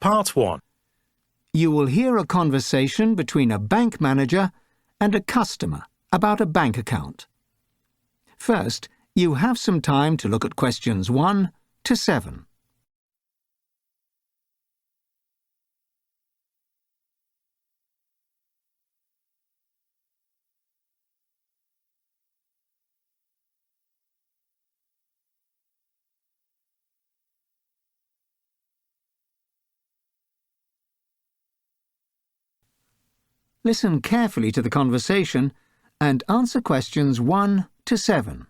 Part 1. You will hear a conversation between a bank manager and a customer about a bank account. First, you have some time to look at questions 1 to 7. Listen carefully to the conversation and answer questions 1 to 7.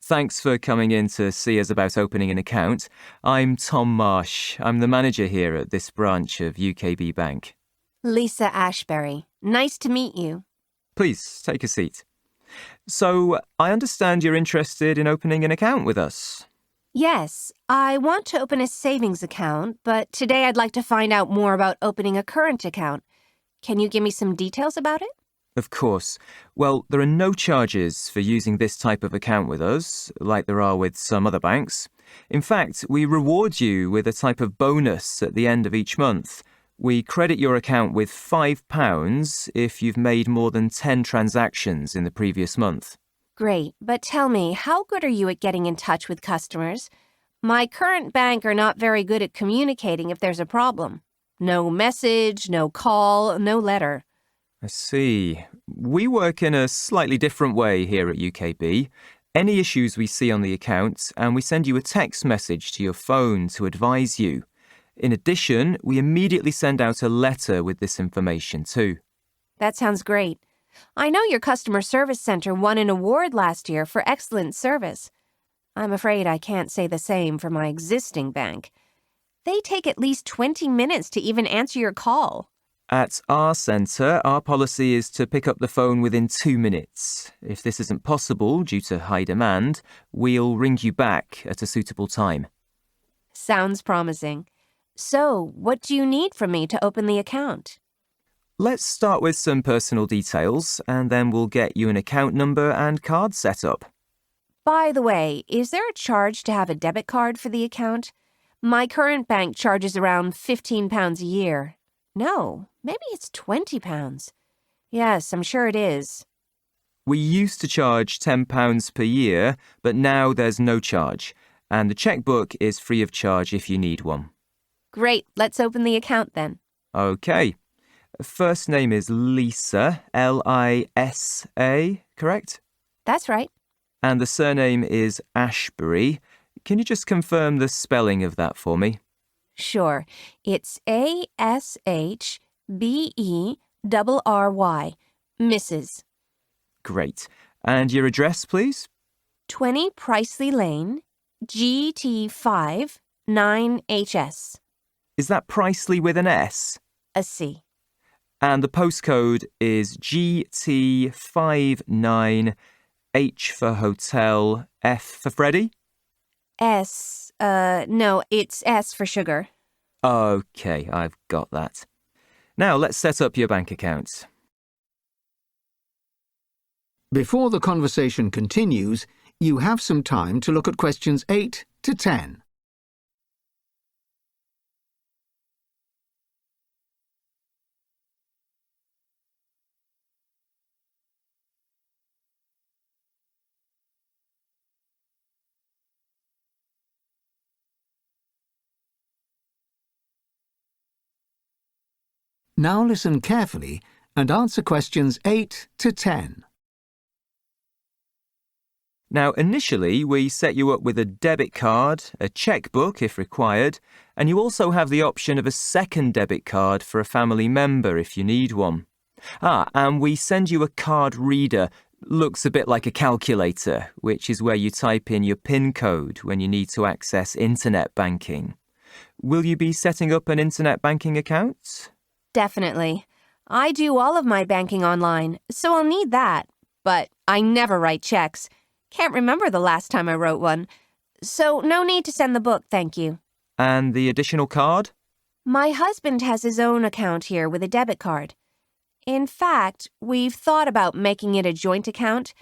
Thanks for coming in to see us about opening an account. I'm Tom Marsh. I'm the manager here at this branch of UKB Bank. Lisa Ashbury. Nice to meet you. Please, take a seat. So, I understand you're interested in opening an account with us. Yes, I want to open a savings account, but today I'd like to find out more about opening a current account. Can you give me some details about it? Of course. Well, there are no charges for using this type of account with us, like there are with some other banks. In fact, we reward you with a type of bonus at the end of each month. We credit your account with £5 if you've made more than 10 transactions in the previous month. Great, but tell me, how good are you at getting in touch with customers? My current bank are not very good at communicating if there's a problem. No message, no call, no letter. I see. We work in a slightly different way here at UKB. Any issues we see on the account, and we send you a text message to your phone to advise you. In addition, we immediately send out a letter with this information too. That sounds great. I know your customer service center won an award last year for excellent service. I'm afraid I can't say the same for my existing bank. They take at least 20 minutes to even answer your call. At our centre, our policy is to pick up the phone within 2 minutes. If this isn't possible due to high demand, we'll ring you back at a suitable time. Sounds promising. So, what do you need from me to open the account? Let's start with some personal details, and then we'll get you an account number and card set up. By the way, is there a charge to have a debit card for the account? My current bank charges around £15 a year. No, maybe it's £20. Yes, I'm sure it is. We used to charge £10 per year, but now there's no charge, and the chequebook is free of charge if you need one. Great, let's open the account then. Okay. First name is Lisa, Lisa, correct? That's right. And the surname is Ashbury. Can you just confirm the spelling of that for me? Sure. It's Ashbery, Mrs. Great. And your address, please? 20 Priceley Lane, GT5 9HS. Is that Priceley with an S? A C. And the postcode is GT59, H for hotel, F for Freddy? No, it's S for sugar. Okay, I've got that. Now let's set up your bank account. Before the conversation continues, you have some time to look at questions 8 to 10. Now listen carefully and answer questions 8 to 10. Now, initially, we set you up with a debit card, a chequebook if required, and you also have the option of a second debit card for a family member if you need one. And we send you a card reader. Looks a bit like a calculator, which is where you type in your PIN code when you need to access internet banking. Will you be setting up an internet banking account? Definitely. I do all of my banking online, so I'll need that. But I never write checks. Can't remember the last time I wrote one. So no need to send the book, thank you. And the additional card? My husband has his own account here with a debit card. In fact, we've thought about making it a joint account,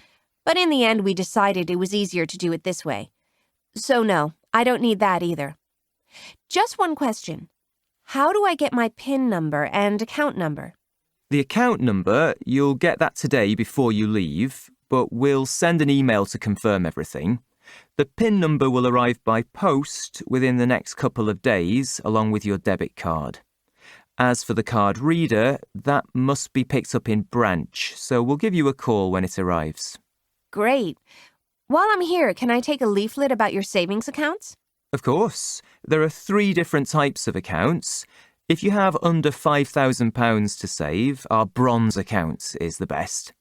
But in the end, we decided it was easier to do it this way. So no, I don't need that either. Just one question. How do I get my PIN number and account number? The account number, you'll get that today before you leave, but we'll send an email to confirm everything. The PIN number will arrive by post within the next couple of days, along with your debit card. As for the card reader, that must be picked up in branch, so we'll give you a call when it arrives. Great. While I'm here, can I take a leaflet about your savings accounts? Of course. There are 3 different types of accounts. If you have under £5,000 to save, our bronze account is the best.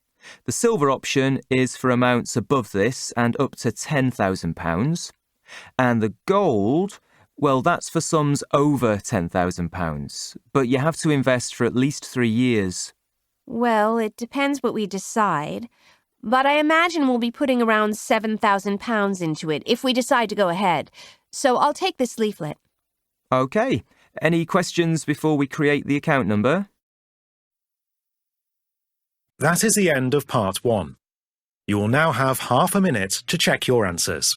The silver option is for amounts above this and up to £10,000. And the gold, well, that's for sums over £10,000, but you have to invest for at least 3 years. Well, it depends what we decide. But I imagine we'll be putting around £7,000 into it if we decide to go ahead. So I'll take this leaflet. OK. Any questions before we create the account number? That is the end of part 1. You will now have half a minute to check your answers.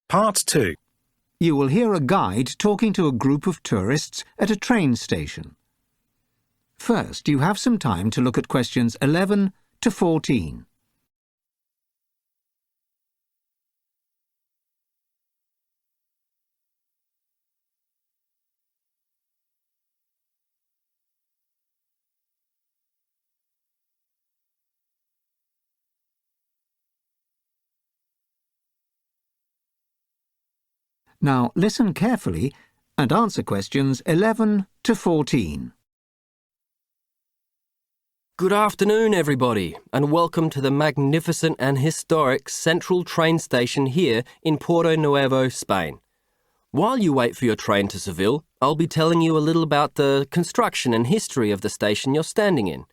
Part 2. You will hear a guide talking to a group of tourists at a train station. First, you have some time to look at questions 11 to 14. Now listen carefully and answer questions 11 to 14. Good afternoon, everybody, and welcome to the magnificent and historic central train station here in Puerto Nuevo, Spain. While you wait for your train to Seville, I'll be telling you a little about the construction and history of the station you're standing in.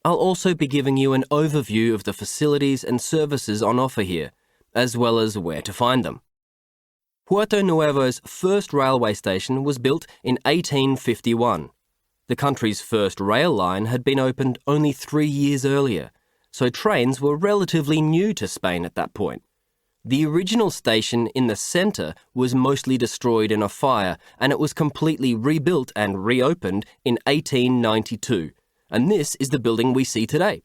I'll also be giving you an overview of the facilities and services on offer here, as well as where to find them. Puerto Nuevo's first railway station was built in 1851. The country's first rail line had been opened only 3 years earlier, so trains were relatively new to Spain at that point. The original station in the centre was mostly destroyed in a fire, and it was completely rebuilt and reopened in 1892, and this is the building we see today.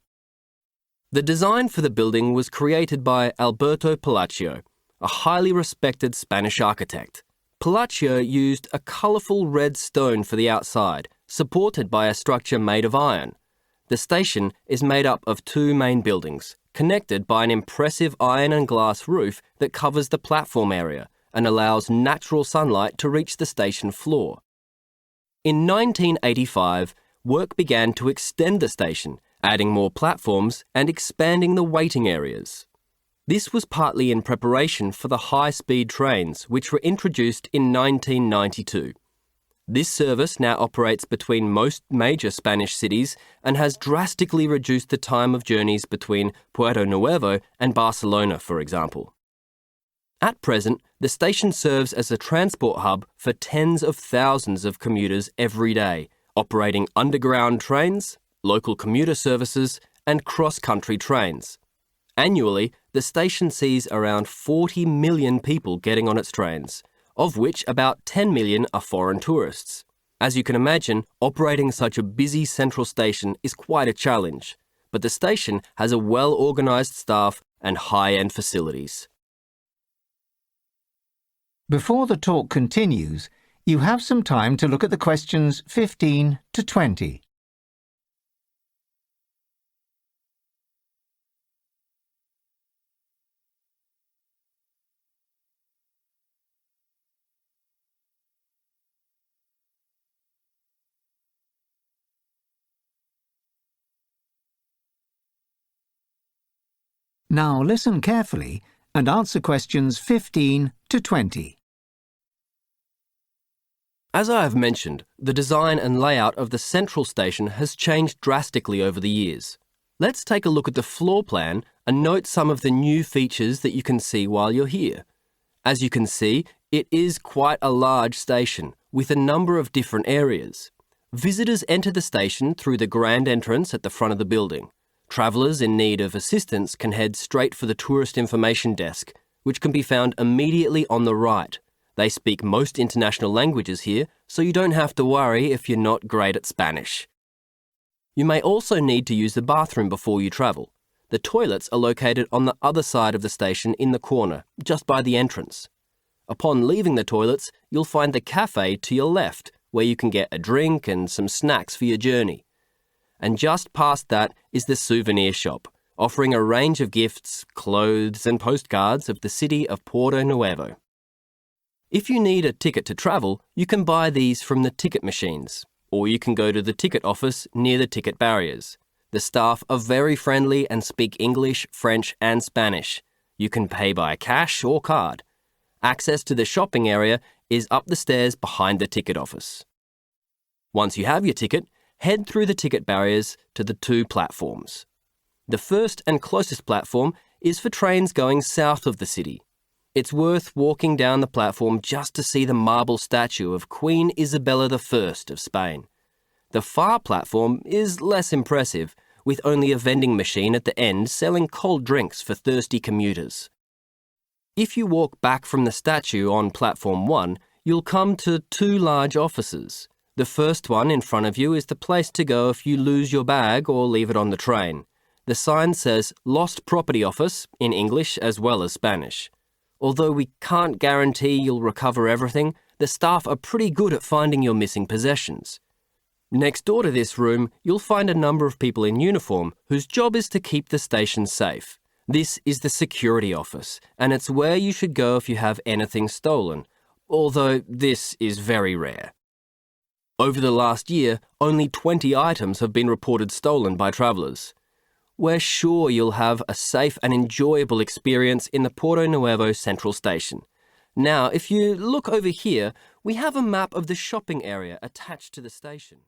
The design for the building was created by Alberto Palacio, a highly respected Spanish architect. Palacio used a colourful red stone for the outside, supported by a structure made of iron. The station is made up of 2 main buildings, connected by an impressive iron and glass roof that covers the platform area and allows natural sunlight to reach the station floor. In 1985, work began to extend the station, adding more platforms and expanding the waiting areas. This was partly in preparation for the high-speed trains, which were introduced in 1992. This service now operates between most major Spanish cities and has drastically reduced the time of journeys between Puerto Nuevo and Barcelona, for example. At present, the station serves as a transport hub for tens of thousands of commuters every day, operating underground trains, local commuter services, and cross-country trains. Annually, the station sees around 40 million people getting on its trains, of which about 10 million are foreign tourists. As you can imagine, operating such a busy central station is quite a challenge, but the station has a well-organised staff and high-end facilities. Before the talk continues, you have some time to look at the questions 15 to 20. Now listen carefully and answer questions 15 to 20. As I have mentioned, the design and layout of the central station has changed drastically over the years. Let's take a look at the floor plan and note some of the new features that you can see while you're here. As you can see, it is quite a large station with a number of different areas. Visitors enter the station through the grand entrance at the front of the building. Travellers in need of assistance can head straight for the tourist information desk, which can be found immediately on the right. They speak most international languages here, so you don't have to worry if you're not great at Spanish. You may also need to use the bathroom before you travel. The toilets are located on the other side of the station in the corner, just by the entrance. Upon leaving the toilets, you'll find the cafe to your left, where you can get a drink and some snacks for your journey. And just past that is the souvenir shop, offering a range of gifts, clothes and postcards of the city of Porto Nuevo. If you need a ticket to travel, you can buy these from the ticket machines, or you can go to the ticket office near the ticket barriers. The staff are very friendly and speak English, French and Spanish. You can pay by cash or card. Access to the shopping area is up the stairs behind the ticket office. Once you have your ticket, head through the ticket barriers to the 2 platforms. The first and closest platform is for trains going south of the city. It's worth walking down the platform just to see the marble statue of Queen Isabella I of Spain. The far platform is less impressive, with only a vending machine at the end selling cold drinks for thirsty commuters. If you walk back from the statue on platform 1, you'll come to 2 large offices. The first one in front of you is the place to go if you lose your bag or leave it on the train. The sign says Lost Property Office in English as well as Spanish. Although we can't guarantee you'll recover everything, the staff are pretty good at finding your missing possessions. Next door to this room, you'll find a number of people in uniform whose job is to keep the station safe. This is the security office, and it's where you should go if you have anything stolen, although this is very rare. Over the last year, only 20 items have been reported stolen by travellers. We're sure you'll have a safe and enjoyable experience in the Porto Nuevo Central Station. Now, if you look over here, we have a map of the shopping area attached to the station.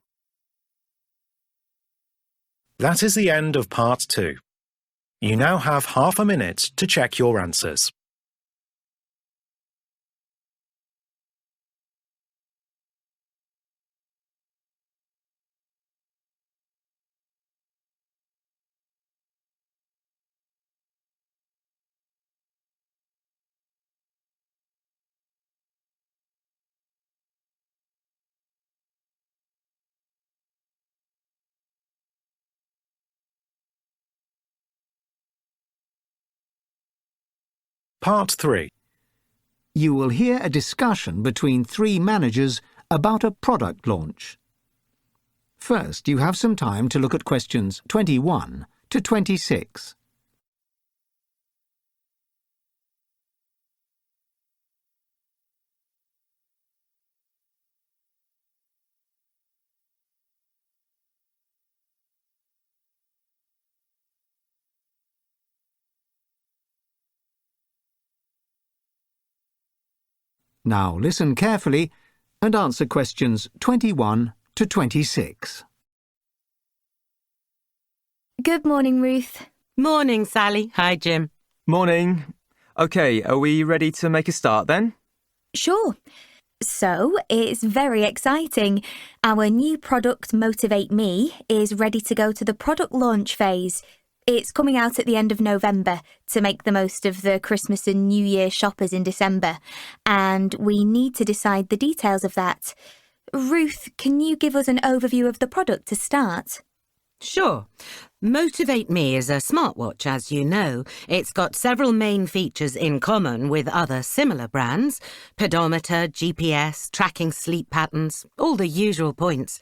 That is the end of part 2. You now have half a minute to check your answers. Part 3. You will hear a discussion between 3 managers about a product launch. First, you have some time to look at questions 21 to 26. Now listen carefully and answer questions 21 to 26. Good morning, Ruth. Morning, Sally. Hi, Jim. Morning. OK, are we ready to make a start then? Sure. So, it's very exciting. Our new product, Motivate Me, is ready to go to the product launch phase. It's coming out at the end of November to make the most of the Christmas and New Year shoppers in December, and we need to decide the details of that. Ruth, can you give us an overview of the product to start? Sure. Motivate Me is a smartwatch, as you know. It's got several main features in common with other similar brands: pedometer, GPS, tracking sleep patterns, all the usual points.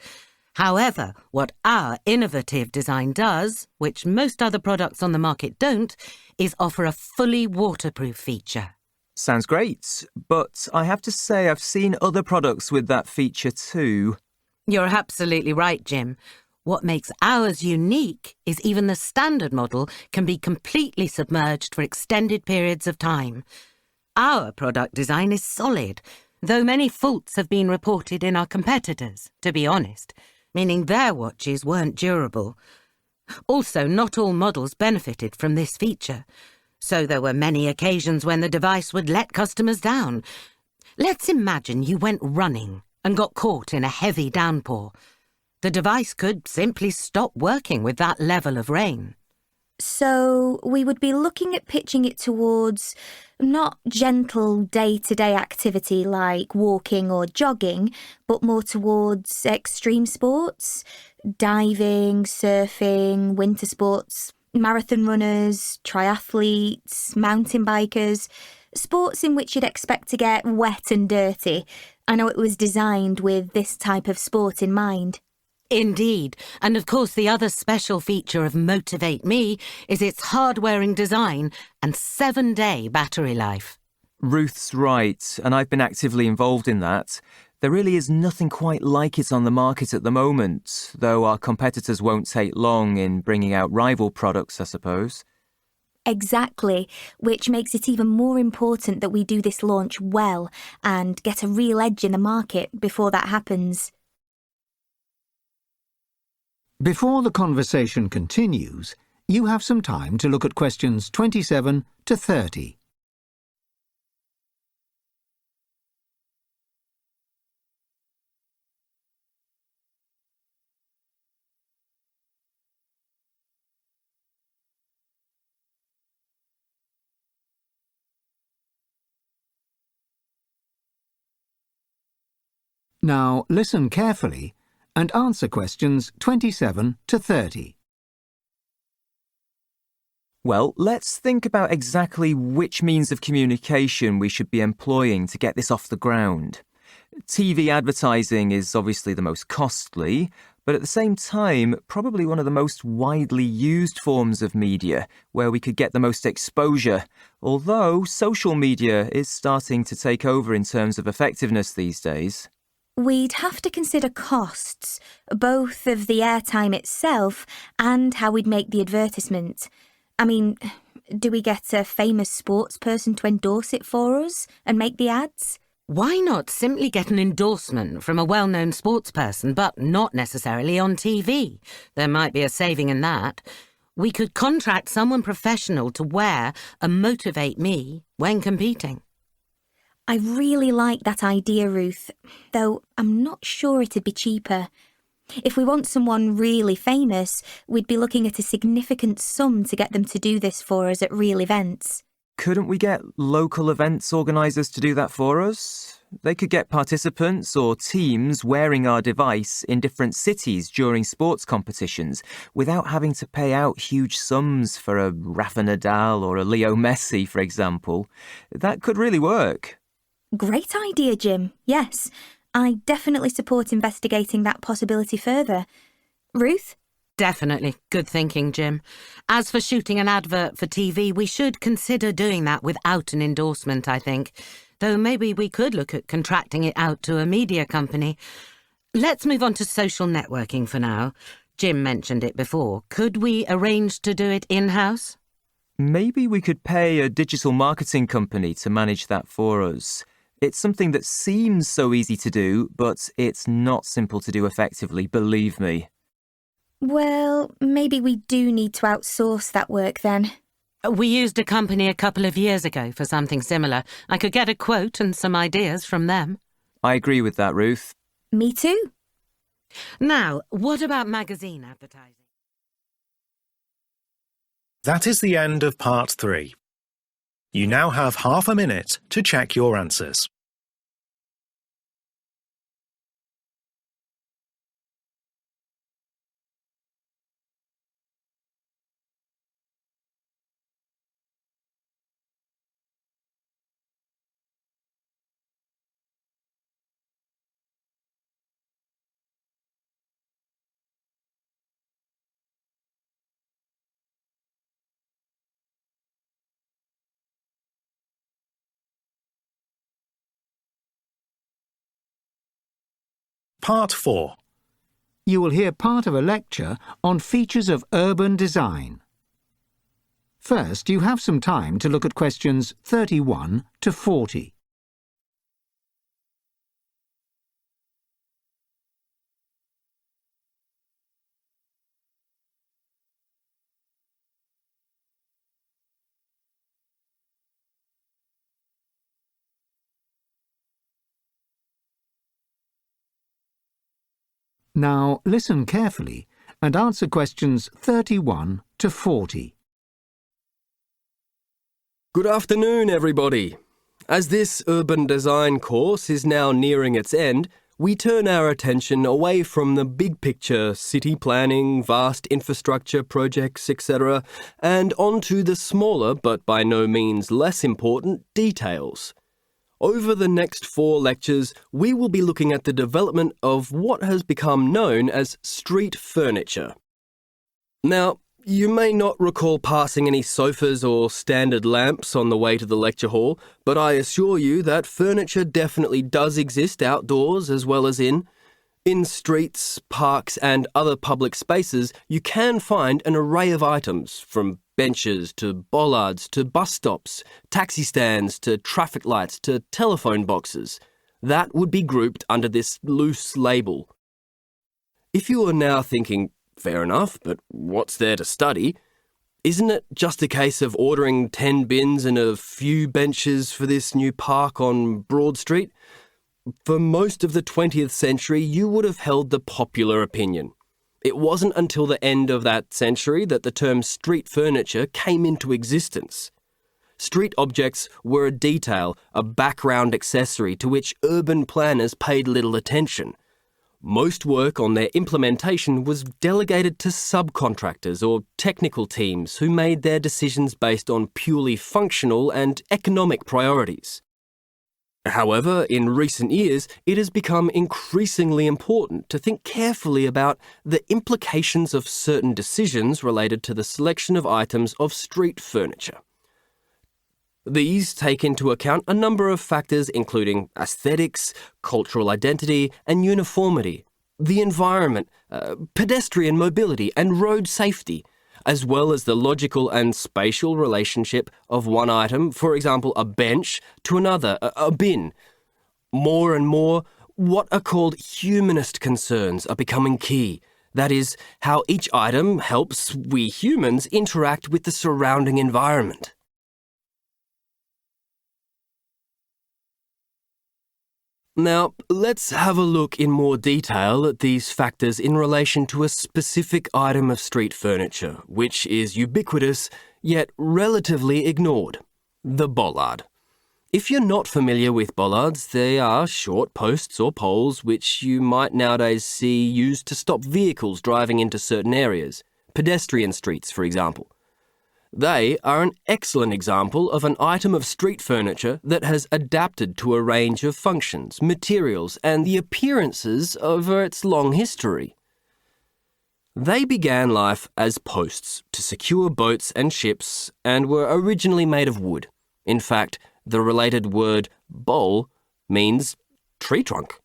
However, what our innovative design does, which most other products on the market don't, is offer a fully waterproof feature. Sounds great, but I have to say I've seen other products with that feature too. You're absolutely right, Jim. What makes ours unique is even the standard model can be completely submerged for extended periods of time. Our product design is solid, though many faults have been reported in our competitors, to be honest, meaning their watches weren't durable. Also, not all models benefited from this feature, so there were many occasions when the device would let customers down. Let's imagine you went running and got caught in a heavy downpour. The device could simply stop working with that level of rain. So we would be looking at pitching it towards not gentle day-to-day activity like walking or jogging, but more towards extreme sports, diving, surfing, winter sports, marathon runners, triathletes, mountain bikers, sports in which you'd expect to get wet and dirty. I know it was designed with this type of sport in mind. Indeed, and of course the other special feature of Motivate Me is its hard-wearing design and 7-day battery life. Ruth's right, and I've been actively involved in that. There really is nothing quite like it on the market at the moment, though our competitors won't take long in bringing out rival products, I suppose. Exactly, which makes it even more important that we do this launch well and get a real edge in the market before that happens. Before the conversation continues, you have some time to look at questions 27 to 30. Now listen carefully and answer questions 27 to 30. Well, let's think about exactly which means of communication we should be employing to get this off the ground. TV advertising is obviously the most costly, but at the same time, probably one of the most widely used forms of media, where we could get the most exposure, although social media is starting to take over in terms of effectiveness these days. We'd have to consider costs, both of the airtime itself and how we'd make the advertisement. I mean, do we get a famous sports person to endorse it for us and make the ads? Why not simply get an endorsement from a well-known sports person, but not necessarily on TV? There might be a saving in that. We could contract someone professional to wear a Motivate Me when competing. I really like that idea, Ruth, though I'm not sure it'd be cheaper. If we want someone really famous, we'd be looking at a significant sum to get them to do this for us at real events. Couldn't we get local events organisers to do that for us? They could get participants or teams wearing our device in different cities during sports competitions without having to pay out huge sums for a Rafa Nadal or a Leo Messi, for example. That could really work. Great idea, Jim. Yes, I definitely support investigating that possibility further. Ruth? Definitely. Good thinking, Jim. As for shooting an advert for TV, we should consider doing that without an endorsement, I think. Though maybe we could look at contracting it out to a media company. Let's move on to social networking for now. Jim mentioned it before. Could we arrange to do it in-house? Maybe we could pay a digital marketing company to manage that for us. It's something that seems so easy to do, but it's not simple to do effectively, believe me. Well, maybe we do need to outsource that work then. We used a company a couple of years ago for something similar. I could get a quote and some ideas from them. I agree with that, Ruth. Me too. Now, what about magazine advertising? That is the end of part 3. You now have half a minute to check your answers. Part 4. you will hear part of a lecture on features of urban design. First, you have some time to look at questions 31 to 40. Now listen carefully and answer questions 31 to 40. Good afternoon, everybody. As this urban design course is now nearing its end, we turn our attention away from the big picture, city planning, vast infrastructure projects, etc., and onto the smaller, but by no means less important, details. Over the next 4 lectures, we will be looking at the development of what has become known as street furniture. Now, you may not recall passing any sofas or standard lamps on the way to the lecture hall, but I assure you that furniture definitely does exist outdoors as well as in. In streets, parks and other public spaces, you can find an array of items, from benches to bollards to bus stops, taxi stands to traffic lights to telephone boxes. That would be grouped under this loose label. If you are now thinking, fair enough, but what's there to study? Isn't it just a case of ordering 10 bins and a few benches for this new park on Broad Street? For most of the 20th century, you would have held the popular opinion. It wasn't until the end of that century that the term street furniture came into existence. Street objects were a detail, a background accessory to which urban planners paid little attention. Most work on their implementation was delegated to subcontractors or technical teams who made their decisions based on purely functional and economic priorities. However, in recent years, it has become increasingly important to think carefully about the implications of certain decisions related to the selection of items of street furniture. These take into account a number of factors including aesthetics, cultural identity and uniformity, the environment, pedestrian mobility and road safety, as well as the logical and spatial relationship of one item, for example a bench, to another, a bin. More and more, what are called humanist concerns are becoming key. That is, how each item helps we humans interact with the surrounding environment. Now, let's have a look in more detail at these factors in relation to a specific item of street furniture, which is ubiquitous, yet relatively ignored: the bollard. If you're not familiar with bollards, they are short posts or poles which you might nowadays see used to stop vehicles driving into certain areas, pedestrian streets, for example. They are an excellent example of an item of street furniture that has adapted to a range of functions, materials, and the appearances over its long history. They began life as posts to secure boats and ships and were originally made of wood. In fact, the related word bole means tree trunk.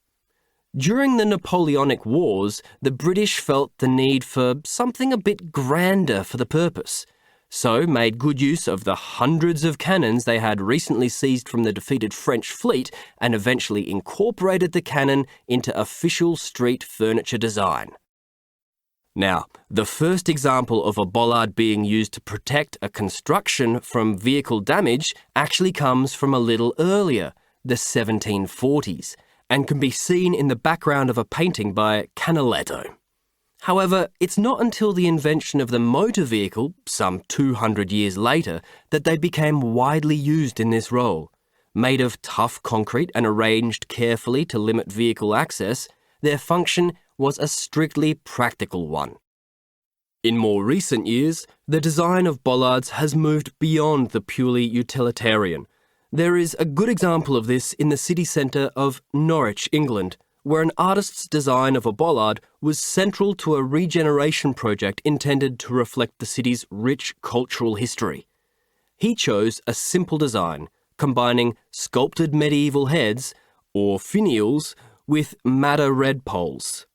During the Napoleonic Wars, the British felt the need for something a bit grander for the purpose, so made good use of the hundreds of cannons they had recently seized from the defeated French fleet and eventually incorporated the cannon into official street furniture design. Now, the first example of a bollard being used to protect a construction from vehicle damage actually comes from a little earlier, the 1740s, and can be seen in the background of a painting by Canaletto. However, it's not until the invention of the motor vehicle, some 200 years later, that they became widely used in this role. Made of tough concrete and arranged carefully to limit vehicle access, their function was a strictly practical one. In more recent years, the design of bollards has moved beyond the purely utilitarian. There is a good example of this in the city centre of Norwich, England, where an artist's design of a bollard was central to a regeneration project intended to reflect the city's rich cultural history. He chose a simple design, combining sculpted medieval heads, or finials, with madder red poles.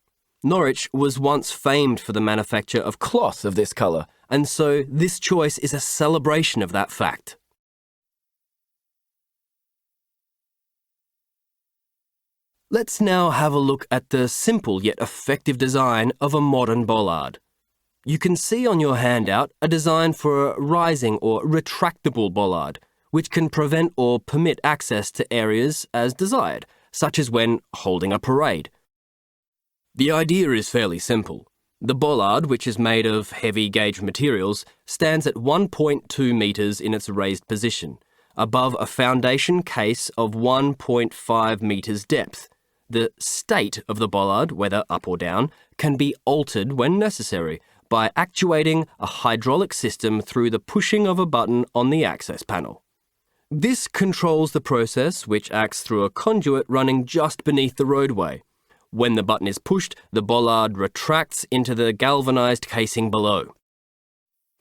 Norwich was once famed for the manufacture of cloth of this colour, and so this choice is a celebration of that fact. Let's now have a look at the simple yet effective design of a modern bollard. You can see on your handout a design for a rising or retractable bollard, which can prevent or permit access to areas as desired, such as when holding a parade. The idea is fairly simple. The bollard, which is made of heavy gauge materials, stands at 1.2 metres in its raised position, above a foundation case of 1.5 metres depth. The state of the bollard, whether up or down, can be altered when necessary by actuating a hydraulic system through the pushing of a button on the access panel. This controls the process, which acts through a conduit running just beneath the roadway. When the button is pushed, the bollard retracts into the galvanised casing below.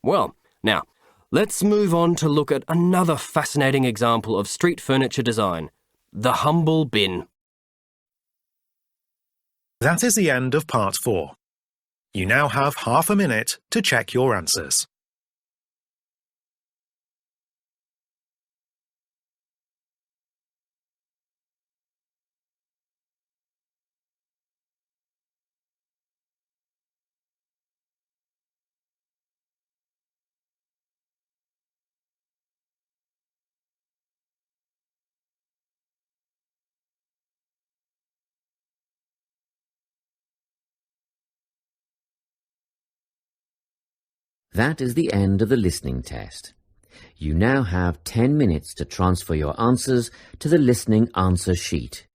Well, now, let's move on to look at another fascinating example of street furniture design, the humble bin. That is the end of part 4. You now have half a minute to check your answers. That is the end of the listening test. You now have 10 minutes to transfer your answers to the listening answer sheet.